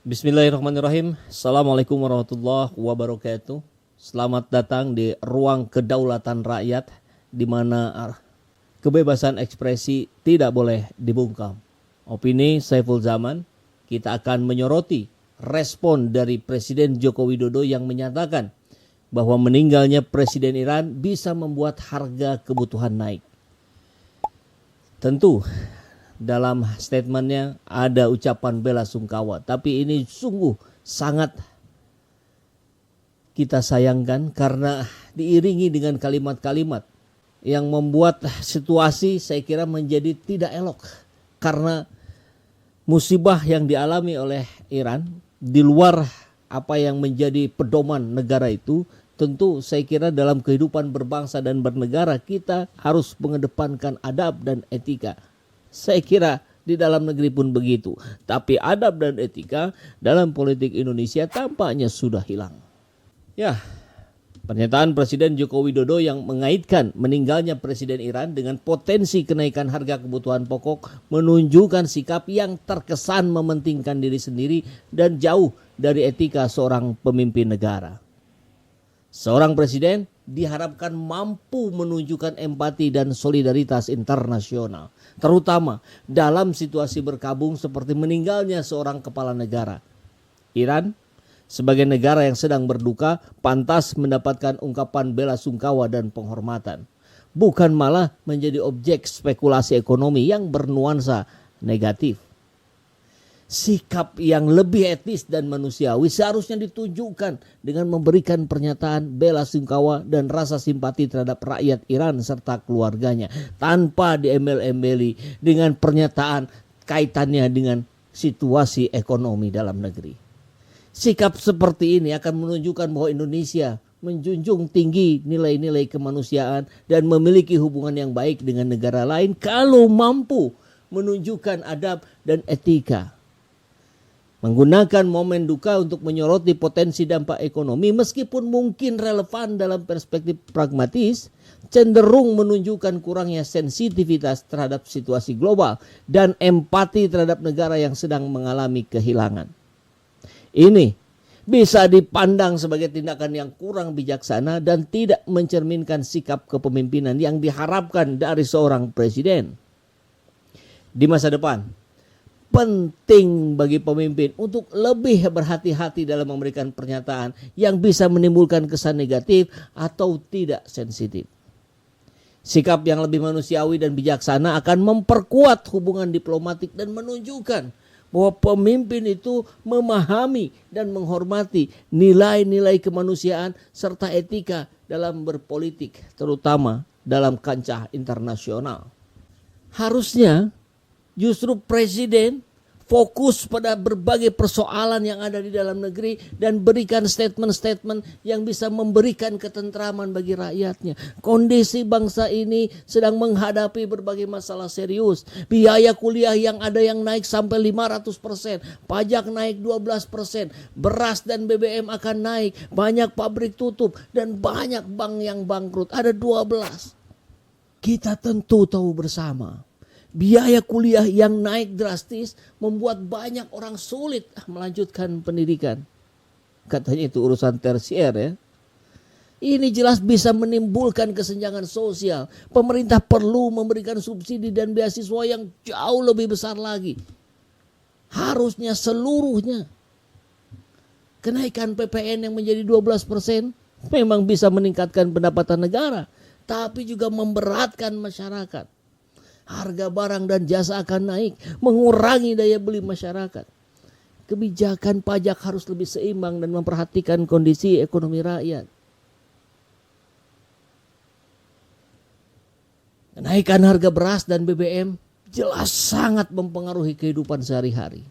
Bismillahirrahmanirrahim. Assalamualaikum warahmatullahi wabarakatuh. Selamat datang di ruang kedaulatan rakyat, di mana kebebasan ekspresi tidak boleh dibungkam. Opini Saiful Zaman, kita akan menyoroti respon dari Presiden Joko Widodo yang menyatakan bahwa meninggalnya Presiden Iran bisa membuat harga kebutuhan naik. Tentu dalam statementnya ada ucapan bela sungkawa, tapi ini sungguh sangat kita sayangkan karena diiringi dengan kalimat-kalimat yang membuat situasi saya kira menjadi tidak elok, karena musibah yang dialami oleh Iran di luar apa yang menjadi pedoman negara itu. Tentu saya kira dalam kehidupan berbangsa dan bernegara kita harus mengedepankan adab dan etika. Saya kira di dalam negeri pun begitu. Tapi adab dan etika dalam politik Indonesia tampaknya sudah hilang. Ya, pernyataan Presiden Joko Widodo yang mengaitkan meninggalnya Presiden Iran dengan potensi kenaikan harga kebutuhan pokok menunjukkan sikap yang terkesan mementingkan diri sendiri dan jauh dari etika seorang pemimpin negara. Seorang presiden diharapkan mampu menunjukkan empati dan solidaritas internasional, terutama dalam situasi berkabung seperti meninggalnya seorang kepala negara. Iran, sebagai negara yang sedang berduka, pantas mendapatkan ungkapan bela sungkawa dan penghormatan, bukan malah menjadi objek spekulasi ekonomi yang bernuansa negatif. Sikap yang lebih etis dan manusiawi seharusnya ditunjukkan dengan memberikan pernyataan bela sungkawa dan rasa simpati terhadap rakyat Iran serta keluarganya, tanpa diembel-embeli dengan pernyataan kaitannya dengan situasi ekonomi dalam negeri. Sikap seperti ini akan menunjukkan bahwa Indonesia menjunjung tinggi nilai-nilai kemanusiaan dan memiliki hubungan yang baik dengan negara lain kalau mampu menunjukkan adab dan etika. Menggunakan momen duka untuk menyoroti potensi dampak ekonomi meskipun mungkin relevan dalam perspektif pragmatis, cenderung menunjukkan kurangnya sensitivitas terhadap situasi global dan empati terhadap negara yang sedang mengalami kehilangan. Ini bisa dipandang sebagai tindakan yang kurang bijaksana dan tidak mencerminkan sikap kepemimpinan yang diharapkan dari seorang presiden. Di masa depan, penting bagi pemimpin untuk lebih berhati-hati dalam memberikan pernyataan yang bisa menimbulkan kesan negatif atau tidak sensitif. Sikap yang lebih manusiawi dan bijaksana akan memperkuat hubungan diplomatik dan menunjukkan bahwa pemimpin itu memahami dan menghormati nilai-nilai kemanusiaan serta etika dalam berpolitik, terutama dalam kancah internasional. Harusnya justru presiden fokus pada berbagai persoalan yang ada di dalam negeri dan berikan statement-statement yang bisa memberikan ketentraman bagi rakyatnya. Kondisi bangsa ini sedang menghadapi berbagai masalah serius. Biaya kuliah yang ada yang naik sampai 500%, pajak naik 12%, beras dan BBM akan naik, banyak pabrik tutup dan banyak bank yang bangkrut. Ada 12. Kita tentu tahu bersama, biaya kuliah yang naik drastis membuat banyak orang sulit melanjutkan pendidikan. Katanya itu urusan tersier ya. Ini jelas bisa menimbulkan kesenjangan sosial. Pemerintah perlu memberikan subsidi dan beasiswa yang jauh lebih besar lagi. Harusnya seluruhnya. Kenaikan PPN yang menjadi 12% memang bisa meningkatkan pendapatan negara, tapi juga memberatkan masyarakat. Harga barang dan jasa akan naik, mengurangi daya beli masyarakat. Kebijakan pajak harus lebih seimbang dan memperhatikan kondisi ekonomi rakyat. Kenaikan harga beras dan BBM jelas sangat mempengaruhi kehidupan sehari-hari.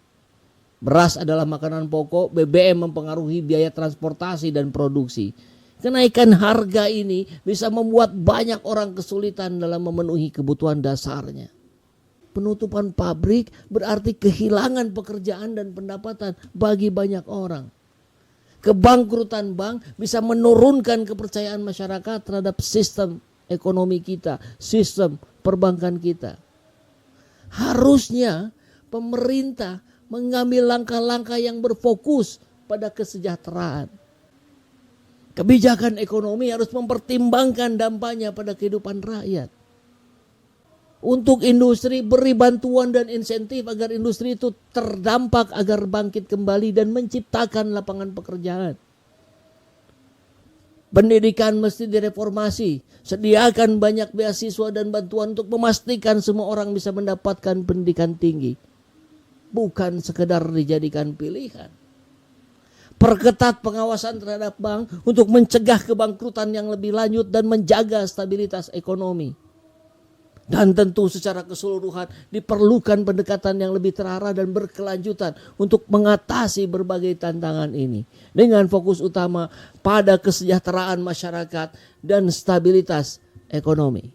Beras adalah makanan pokok, BBM mempengaruhi biaya transportasi dan produksi. Kenaikan harga ini bisa membuat banyak orang kesulitan dalam memenuhi kebutuhan dasarnya. Penutupan pabrik berarti kehilangan pekerjaan dan pendapatan bagi banyak orang. Kebangkrutan bank bisa menurunkan kepercayaan masyarakat terhadap sistem ekonomi kita, sistem perbankan kita. Harusnya pemerintah mengambil langkah-langkah yang berfokus pada kesejahteraan. Kebijakan ekonomi harus mempertimbangkan dampaknya pada kehidupan rakyat. Untuk industri, beri bantuan dan insentif agar industri itu terdampak agar bangkit kembali dan menciptakan lapangan pekerjaan. Pendidikan mesti direformasi. Sediakan banyak beasiswa dan bantuan untuk memastikan semua orang bisa mendapatkan pendidikan tinggi. Bukan sekedar dijadikan pilihan. Perketat pengawasan terhadap bank untuk mencegah kebangkrutan yang lebih lanjut dan menjaga stabilitas ekonomi. Dan tentu secara keseluruhan diperlukan pendekatan yang lebih terarah dan berkelanjutan untuk mengatasi berbagai tantangan ini. Dengan fokus utama pada kesejahteraan masyarakat dan stabilitas ekonomi.